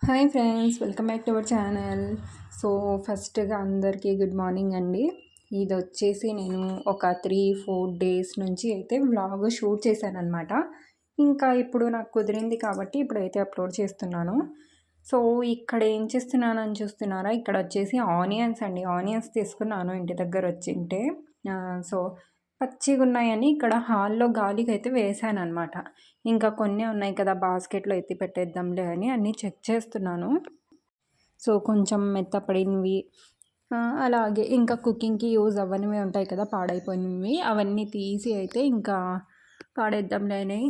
Hi friends, welcome back to our channel. So ఫస్ట్గా అందరికీ good morning అండి. ఇది వచ్చేసి నేను ఒక 3-4 డేస్ నుంచి అయితే వ్లాగ్ షూట్ చేశానమాట. ఇంకా ఇప్పుడు నాకు కుదిరింది కాబట్టి ఇప్పుడైతే అప్లోడ్ చేస్తున్నాను. సో ఇక్కడ ఏం చేస్తున్నానని చూస్తున్నారా, ఇక్కడ వచ్చేసి ఆనియన్స్ అండి. ఆనియన్స్ తీసుకున్నాను ఇంటి దగ్గర వచ్చింటే. సో పచ్చిగా ఉన్నాయని ఇక్కడ హాల్లో గాలికి అయితే వేసాను అనమాట. ఇంకా కొన్ని ఉన్నాయి కదా, బాస్కెట్లో ఎత్తి పెట్టేద్దాంలే అని అన్నీ చెక్ చేస్తున్నాను. సో కొంచెం మెత్తపడినవి, అలాగే ఇంకా కుకింగ్కి యూజ్ అవ్వనివి ఉంటాయి కదా, పాడైపోయినవి, అవన్నీ తీసి అయితే ఇంకా పాడేద్దాంలే అని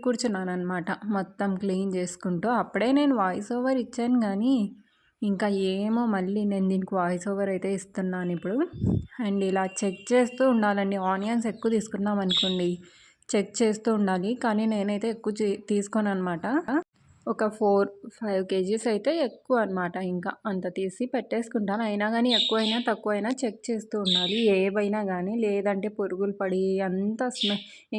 కూర్చున్నాను అనమాట. మొత్తం క్లీన్ చేసుకుంటూ అప్పుడే నేను వాయిస్ ఓవర్ ఇచ్చాను, కానీ ఇంకా ఏమో మళ్ళీ నేను దీనికి వాయిస్ ఓవర్ అయితే ఇస్తున్నాను ఇప్పుడు. అండ్ ఇలా చెక్ చేస్తూ ఉండాలండి. ఆనియన్స్ ఎక్కువ తీసుకున్నాం అనుకోండి, చెక్ చేస్తూ ఉండాలి. కానీ నేనైతే ఎక్కువ తీసుకోను అనమాట. ఒక 4-5 కేజీస్ అయితే ఎక్కువ అనమాట. ఇంకా అంత తీసి పెట్టేసుకుంటాను. అయినా కానీ ఎక్కువైనా తక్కువైనా చెక్ చేస్తూ ఉండాలి ఏవైనా కానీ, లేదంటే పురుగులు పడి అంత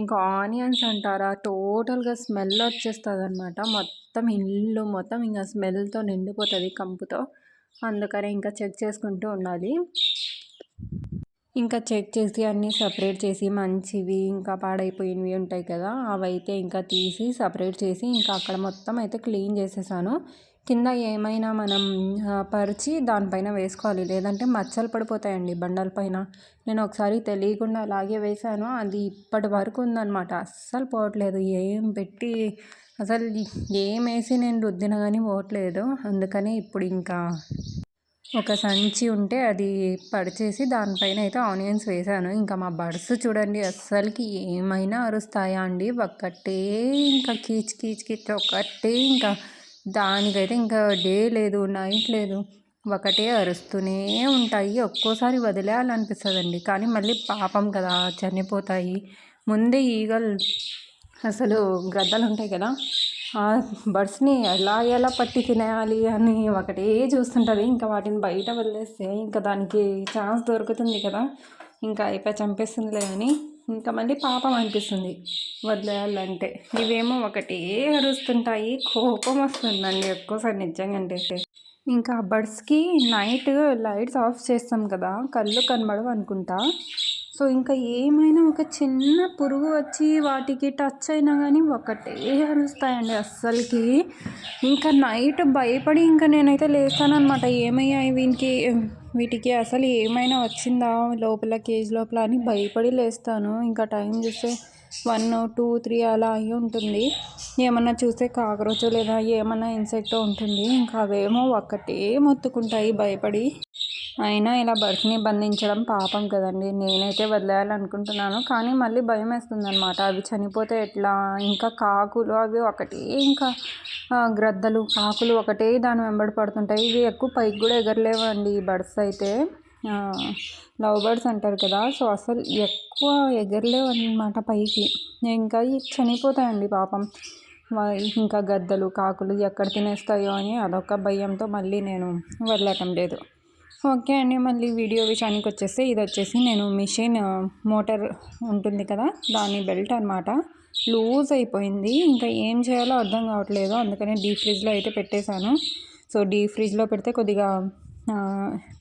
ఇంకా ఆనియన్స్ అంటారా, టోటల్గా స్మెల్ వచ్చేస్తుంది అనమాట. మొత్తం ఇల్లు మొత్తం ఇంకా స్మెల్తో నిండిపోతుంది, కంపుతో. అందుకనే ఇంకా చెక్ చేసుకుంటూ ఉండాలి. ఇంకా చెక్ చేసి అన్నీ సపరేట్ చేసి, మంచివి ఇంకా పాడైపోయినవి ఉంటాయి కదా, అవైతే ఇంకా తీసి సపరేట్ చేసి ఇంకా అక్కడ మొత్తం అయితే క్లీన్ చేసేసాను. కింద ఏమైనా మనం పరిచి దానిపైన వేసుకోవాలి, లేదంటే మచ్చలు పడిపోతాయండి బండల పైన. నేను ఒకసారి తెలియకుండా అలాగే వేసాను, అది ఇప్పటి వరకు ఉందన్నమాట. అస్సలు పోవట్లేదు. ఏం పెట్టి అసలు ఏం వేసి నేను రుద్దిన కానీ పోవట్లేదు. అందుకని ఇప్పుడు ఇంకా ఒక సంచి ఉంటే అది పడిచేసి దానిపైన అయితే ఆనియన్స్ వేసాను. ఇంకా మా బర్డ్స్ చూడండి, అస్సలకి ఏమైనా అరుస్తాయా అండి. ఒక్కటే ఇంకా కీచ్ కీచ్ కీచ్ ఒకటే, ఇంకా దానికైతే ఇంకా డే లేదు నైట్ లేదు, ఒకటే అరుస్తూనే ఉంటాయి. ఒక్కోసారి వదిలేయాలనిపిస్తుందండి, కానీ మళ్ళీ పాపం కదా, చనిపోతాయి. ముందే ఈగలు అసలు గ్రద్దలు ఉంటాయి కదా, ఆ బర్డ్స్ని ఎలా ఎలా పట్టి తినేయాలి అని ఒకటే చూస్తుంటుంది. ఇంకా వాటిని బయట వదిలేస్తే ఇంకా దానికి ఛాన్స్ దొరుకుతుంది కదా, ఇంకా అయిపోయి చంపేస్తుందిలే అని ఇంకా మళ్ళీ పాపం అనిపిస్తుంది వదిలేయాలంటే. ఇవేమో ఒకటే అరుస్తుంటాయి, కోపం వస్తుందండి ఒక్కోసారి నిజంగా. అంటే ఇంకా బర్డ్స్కి నైట్ లైట్స్ ఆఫ్ చేస్తాం కదా, కళ్ళు కనబడవు అనుకుంటా. సో ఇంకా ఏమైనా ఒక చిన్న పురుగు వచ్చి వాటికి టచ్ అయినా కానీ ఒకటే అరుస్తాయండి అస్సలకి. ఇంకా నైట్ భయపడి ఇంకా నేనైతే లేస్తానన్నమాట. ఏమయ్యాయి వీటికి అసలు ఏమైనా వచ్చిందా లోపల, కేజ్ లోపల అని భయపడి లేస్తాను. ఇంకా టైం చూస్తే 1, 2, 3 అలా అయి ఉంటుంది. ఏమన్నా చూస్తే కాక్రోచ్ లేదా ఏమన్నా ఇన్సెక్ట్ ఉంటుంది. ఇంకా అవేమో ఒక్కటే మొత్తుకుంటాయి భయపడి. అయినా ఇలా బర్డ్స్ని బంధించడం పాపం కదండి. నేనైతే వదిలేయాలనుకుంటున్నాను, కానీ మళ్ళీ భయం వేస్తుంది అనమాట. అవి చనిపోతే ఎట్లా. ఇంకా కాకులు అవి ఒకటే, ఇంకా గ్రద్దలు కాకులు ఒకటే దాని వెంబడి పడుతుంటాయి. ఇవి ఎక్కువ పైకి కూడా ఎగరలేవండి ఈ బర్డ్స్ అయితే. లవ్ బర్డ్స్ అంటారు కదా, సో అసలు ఎక్కువ ఎగరలేవు అనమాట పైకి. ఇంకా చనిపోతాయండి పాపం. ఇంకా గద్దలు కాకులు ఎక్కడ తినేస్తాయో అని అదొక భయంతో మళ్ళీ నేను వదలటం లేదు. ఓకే అండి, మళ్ళీ వీడియో విషయానికి వచ్చేస్తే, ఇది వచ్చేసి నేను మిషన్ మోటార్ ఉంటుంది కదా, దాని బెల్ట్ అనమాట. లూజ్ అయిపోయింది. ఇంకా ఏం చేయాలో అర్థం కావట్లేదు. అందుకని డీప్ ఫ్రిడ్జ్లో అయితే పెట్టేశాను. సో డీప్ ఫ్రిడ్జ్లో పెడితే కొద్దిగా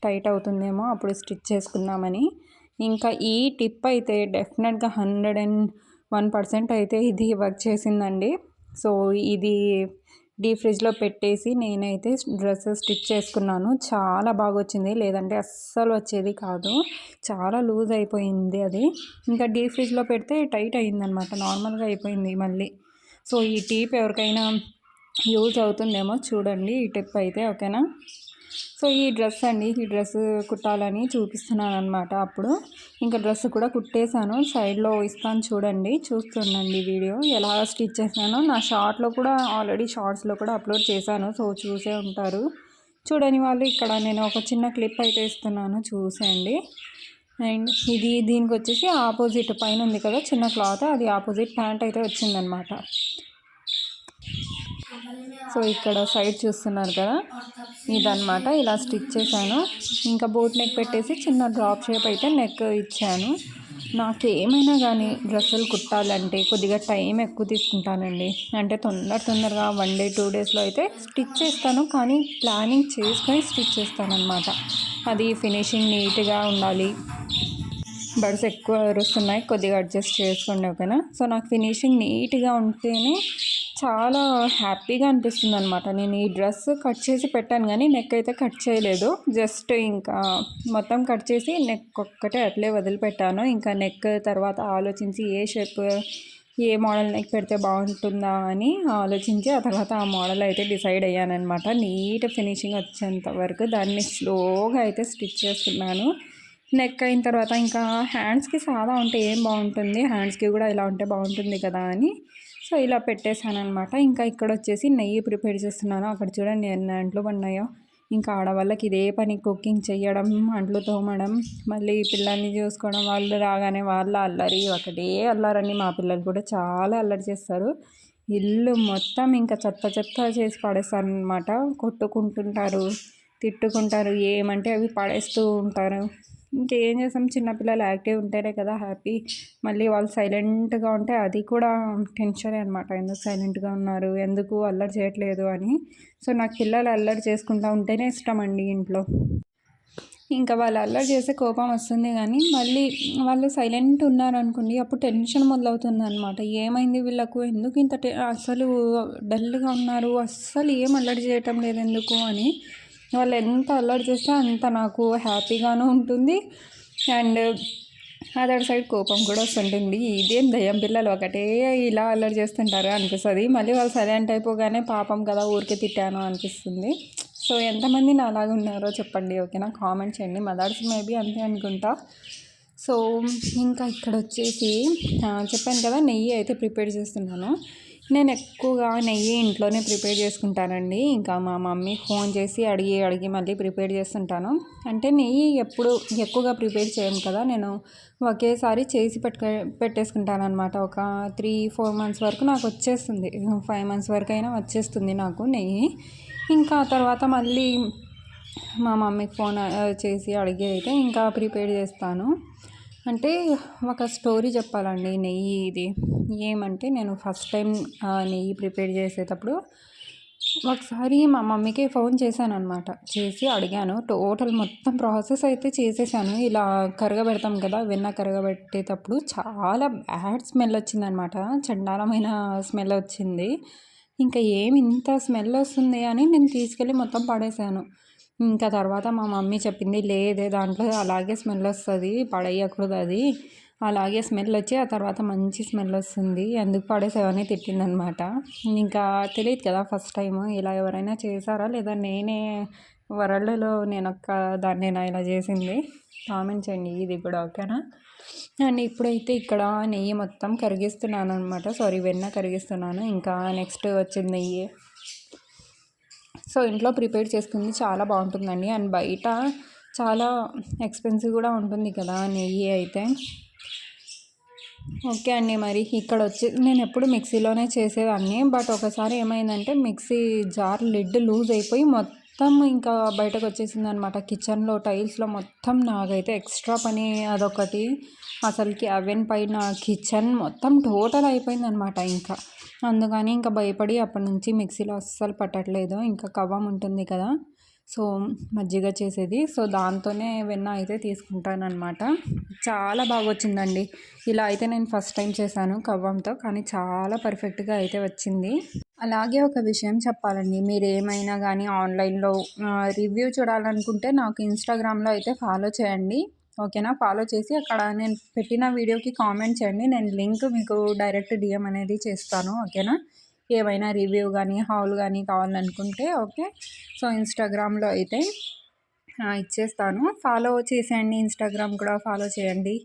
టైట్ అవుతుందేమో, అప్పుడు స్టిచ్ చేసుకుందామని. ఇంకా ఈ టిప్ అయితే డెఫినెట్గా 101% అయితే ఇది వర్క్ చేసిందండి. సో ఇది డీప్ ఫ్రిడ్జ్లో పెట్టేసి నేనైతే డ్రెస్ స్టిచ్ చేసుకున్నాను. చాలా బాగా వచ్చింది, లేదంటే అస్సలు వచ్చేది కాదు. చాలా లూజ్ అయిపోయింది అది. ఇంకా డీప్ ఫ్రిడ్జ్లో పెడితే టైట్ అయిందనమాట, నార్మల్గా అయిపోయింది మళ్ళీ. సో ఈ టిప్ ఎవరికైనా యూజ్ అవుతుందేమో చూడండి ఈ టిప్ అయితే, ఓకేనా. సో ఈ డ్రెస్ అండి, ఈ డ్రెస్ కుట్టాలని చూపిస్తున్నాను అనమాట. అప్పుడు ఇంకా డ్రెస్ కూడా కుట్టేశాను. సైడ్లో ఇస్తాను చూడండి, చూస్తుండండి వీడియో ఎలా స్టిచ్ చేశానో. నా షార్ట్లో కూడా ఆల్రెడీ షార్ట్స్లో కూడా అప్లోడ్ చేశాను, సో చూసే ఉంటారు. చూడని వాళ్ళు ఇక్కడ నేను ఒక చిన్న క్లిప్ అయితే ఇస్తున్నాను, చూసేయండి. అండ్ దీనికి వచ్చేసి ఆపోజిట్ పైన ఉంది కదా చిన్న క్లాత్, అది ఆపోజిట్ ప్యాంట్ అయితే వచ్చిందనమాట. సో ఇక్కడ సైడ్ చూస్తున్నారు కదా, ఇదన్నమాట. ఇలా స్టిచ్ చేశాను. ఇంకా బోట్ నెక్ పెట్టేసి చిన్న డ్రాప్ షేప్ అయితే నెక్ ఇచ్చాను. నాకేమైనా కానీ డ్రెస్సులు కుట్టాలంటే కొద్దిగా టైం ఎక్కువ తీసుకుంటానండి. అంటే తొందరగా 1 డే 2 డేస్లో అయితే స్టిచ్ చేస్తాను. కానీ ప్లానింగ్ చేసుకొని స్టిచ్ చేస్తానన్నమాట. అది ఫినిషింగ్ నీట్గా ఉండాలి. బర్డ్స్ ఎక్కువ అరుస్తున్నాయి, కొద్దిగా అడ్జస్ట్ చేసుకోండి ఓకేనా. సో నాకు ఫినిషింగ్ నీట్గా ఉంటేనే చాలా హ్యాపీగా అనిపిస్తుంది అనమాట. నేను ఈ డ్రెస్ కట్ చేసి పెట్టాను కానీ నెక్ అయితే కట్ చేయలేదు. జస్ట్ ఇంకా మొత్తం కట్ చేసి నెక్ ఒక్కటే అట్లే వదిలిపెట్టాను. ఇంకా నెక్ తర్వాత ఆలోచించి ఏ షేప్ ఏ మోడల్ నెక్ పెడితే బాగుంటుందా అని ఆలోచించి ఆ తర్వాత ఆ మోడల్ అయితే డిసైడ్ అయ్యానమాట. నీట్ ఫినిషింగ్ వచ్చేంత వరకు దాన్ని స్లోగా అయితే స్టిచ్ చేసుకున్నాను. నెక్ అయిన తర్వాత ఇంకా హ్యాండ్స్కి సాదా ఉంటే ఏం బాగుంటుంది, హ్యాండ్స్కి కూడా ఇలా ఉంటే బాగుంటుంది కదా అని సో ఇలా పెట్టేశాను అనమాట. ఇంకా ఇక్కడ వచ్చేసి నెయ్యి ప్రిపేర్ చేస్తున్నాను. అక్కడ చూడండి ఎన్ని అంట్లు పడినాయో. ఇంకా ఆడవాళ్ళకి ఇదే పని, కుకింగ్ చేయడం, అంట్లు తోమడం, మళ్ళీ పిల్లల్ని చూసుకోవడం, వాళ్ళు రాగానే వాళ్ళ అల్లరి ఒకటే అల్లరని. మా పిల్లలు కూడా చాలా అల్లరి చేస్తారు. ఇల్లు మొత్తం ఇంకా చెత్త చెత్త చేసి పడేస్తారు అనమాట. కొట్టుకుంటుంటారు, తిట్టుకుంటారు, ఏమంటే అవి పడేస్తూ ఉంటారు. ఇంకేం చేస్తాం, చిన్నపిల్లలు యాక్టివ్ ఉంటేనే కదా హ్యాపీ. మళ్ళీ వాళ్ళు సైలెంట్గా ఉంటే అది కూడా టెన్షనే అనమాట. ఎందుకు సైలెంట్గా ఉన్నారు, ఎందుకు అల్లరి చేయట్లేదు అని. సో నాకు పిల్లలు అల్లరి చేసుకుంటూ ఉంటేనే ఇష్టం అండి ఇంట్లో. ఇంకా వాళ్ళు అల్లరి చేస్తే కోపం వస్తుంది కానీ మళ్ళీ వాళ్ళు సైలెంట్ ఉన్నారనుకోండి అప్పుడు టెన్షన్ మొదలవుతుంది అనమాట. ఏమైంది వీళ్ళకు, ఎందుకు ఇంత అసలు డల్గా ఉన్నారు, అస్సలు ఏం అల్లరి చేయటం లేదు ఎందుకు అని. వాళ్ళు ఎంత అల్లరి చేస్తే అంత నాకు హ్యాపీగాను ఉంటుంది. అండ్ అదర్ సైడ్ కోపం కూడా వస్తుంటుంది. ఇదేం దయ్యం పిల్లలు ఒకటే ఇలా అల్లరి చేస్తుంటారు అనిపిస్తుంది. మళ్ళీ వాళ్ళు సైలెంట్ అయిపోగానే పాపం కదా ఊరికే తిట్టాను అనిపిస్తుంది. సో ఎంతమంది నా అలాగే ఉన్నారో చెప్పండి ఓకేనా, కామెంట్ చేయండి. మదర్స్ మేబీ అంతే అనుకుంటా. సో ఇంకా ఇక్కడ వచ్చేసి చెప్పాను కదా నెయ్యి అయితే ప్రిపేర్ చేస్తున్నాను. నేను ఎక్కువగా నెయ్యి ఇంట్లోనే ప్రిపేర్ చేసుకుంటానండి. ఇంకా మా మమ్మీ ఫోన్ చేసి అడిగి మళ్ళీ ప్రిపేర్ చేస్తుంటాను. అంటే నెయ్యి ఎప్పుడు ఎక్కువగా ప్రిపేర్ చేయను కదా, నేను ఒకేసారి చేసి పెట్టేసుకుంటాను అనమాట. ఒక 3-4 మంత్స్ వరకు నాకు వచ్చేస్తుంది, 5 మంత్స్ వరకు అయినా వచ్చేస్తుంది నాకు నెయ్యి. ఇంకా తర్వాత మళ్ళీ మా మమ్మీకి ఫోన్ చేసి అడిగి అయితే ఇంకా ప్రిపేర్ చేస్తాను. అంటే ఒక స్టోరీ చెప్పాలండి నెయ్యి ఇది. ఏమంటే నేను ఫస్ట్ టైం నెయ్యి ప్రిపేర్ చేసేటప్పుడు ఒకసారి మా మమ్మీకి ఫోన్ చేశాను అనమాట. చేసి అడిగాను, టోటల్ మొత్తం ప్రాసెస్ అయితే చేసేసాను. ఇలా కరగబెడతాం కదా, వెన్న కరగబెట్టేటప్పుడు చాలా బ్యాడ్ స్మెల్ వచ్చిందనమాట. చండాలమైన స్మెల్ వచ్చింది. ఇంకా ఏమి ఇంత స్మెల్ వస్తుంది అని నేను తీసుకెళ్ళి మొత్తం పడేసాను. ఇంకా తర్వాత మా మమ్మీ చెప్పింది, లేదే దాంట్లో అలాగే స్మెల్ వస్తుంది, పడేయకూడదు అది, అలాగే స్మెల్ వచ్చి ఆ తర్వాత మంచి స్మెల్ వస్తుంది, ఎందుకు పడేసావని తిట్టిందనమాట. ఇంకా తెలియదు కదా ఫస్ట్ టైం, ఇలా ఎవరైనా చేశారా లేదా నేనే వరల్డ్లో నేను ఒక్క దాన్నేనా ఇలా చేసింది, కామెంట్ చేయండి ఇది కూడా ఓకేనా. అండ్ ఇప్పుడైతే ఇక్కడ నెయ్యి మొత్తం కరిగిస్తున్నాను అనమాట, సారీ వెన్న కరిగిస్తున్నాను. ఇంకా నెక్స్ట్ వచ్చింది నెయ్యి. సో ఇంట్లో ప్రిపేర్ చేసుకుంది చాలా బాగుంటుందండి. అండ్ బయట చాలా ఎక్స్పెన్సివ్ కూడా ఉంటుంది కదా నెయ్యి అయితే. ఓకే అండి, మరి ఇక్కడ వచ్చి నేను ఎప్పుడు మిక్సీలోనే చేసేదాన్ని. బట్ ఒకసారి ఏమైందంటే మిక్సీ జార్ లిడ్ లూజ్ అయిపోయి మొత్తం ఇంకా బయటకు వచ్చేసింది అనమాట. కిచెన్లో టైల్స్లో మొత్తం నాకైతే ఎక్స్ట్రా పని అదొకటి. అసలుకి అవెన్ పైన కిచెన్ మొత్తం టోటల్ అయిపోయింది అనమాట. ఇంకా అందుకని ఇంకా భయపడి అప్పటి నుంచి మిక్సీలో అస్సలు పట్టట్లేదు. ఇంకా కవ్వం ఉంటుంది కదా, సో మజ్జిగ చేసేది, సో దాంతోనే వెన్న అయితే తీసుకుంటానమాట. చాలా బాగా వచ్చిందండి. ఇలా అయితే నేను ఫస్ట్ టైం చేశాను కవ్వంతో, కానీ చాలా పర్ఫెక్ట్గా అయితే వచ్చింది. అలాగే ఒక విషయం చెప్పాలండి, మీరు ఏమైనా కానీ ఆన్లైన్లో రివ్యూ చూడాలనుకుంటే నాకు ఇన్స్టాగ్రామ్లో అయితే ఫాలో చేయండి ఓకేనా. ఫాలో చేసి అక్కడ నేను పెట్టిన వీడియోకి కామెంట్ చేయండి, నేను లింక్ మీకు డైరెక్ట్ డిఎం అనేది చేస్తాను ఓకేనా. ఏమైనా రివ్యూ కానీ హౌల్ కానీ కావాలనుకుంటే ఓకే. సో ఇన్స్టాగ్రామ్లో అయితే ఇచ్చేస్తాను, ఫాలో చేసేయండి. ఇన్స్టాగ్రామ్ కూడా ఫాలో చేయండి.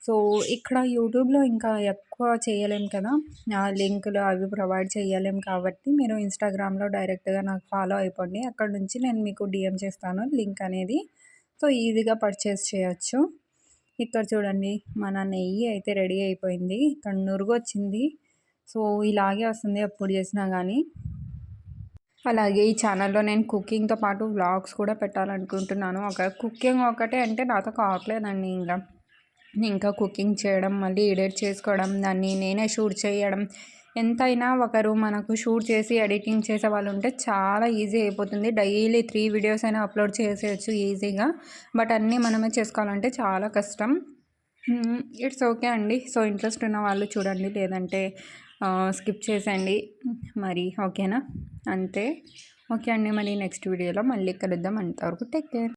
సో ఇక్కడ యూట్యూబ్లో ఇంకా ఎక్కువ చేయలేం కదా, లింకులు అవి ప్రొవైడ్ చేయలేం కాబట్టి మీరు ఇన్స్టాగ్రామ్లో డైరెక్ట్గా నాకు ఫాలో అయిపోండి. అక్కడ నుంచి నేను మీకు డిఎం చేస్తాను లింక్ అనేది. సో ఈజీగా పర్చేస్ చేయొచ్చు. ఇక్కడ చూడండి మన నెయ్యి అయితే రెడీ అయిపోయింది. ఇక్కడ నురుగు వచ్చింది. సో ఇలాగే వస్తుంది ఎప్పుడు చేసినా కానీ. అలాగే ఈ ఛానల్లో నేను కుకింగ్తో పాటు వ్లాగ్స్ కూడా పెట్టాలనుకుంటున్నాను. ఒక కుకింగ్ ఒకటే అంటే నాతో కావట్లేదండి ఇంకా. ఇంకా కుకింగ్ చేయడం, మళ్ళీ ఎడిట్ చేసుకోవడం, దాన్ని నేనే షూట్ చేయడం, ఎంతైనా ఒకరు మనకు షూట్ చేసి ఎడిటింగ్ చేసే వాళ్ళు ఉంటే చాలా ఈజీ అయిపోతుంది. డైలీ 3 వీడియోస్ అయినా అప్లోడ్ చేసేయచ్చు ఈజీగా. బట్ అన్నీ మనమే చేసుకోవాలంటే చాలా కష్టం. ఇట్స్ ఓకే అండి. సో ఇంట్రెస్ట్ ఉన్న వాళ్ళు చూడండి, లేదంటే స్కిప్ చేసేయండి మరి. ఓకేనా? అంతే. ఓకే అండి, మరి నెక్స్ట్ వీడియోలో మళ్ళీ కలుద్దాం. అంతవరకు టేక్ కేర్.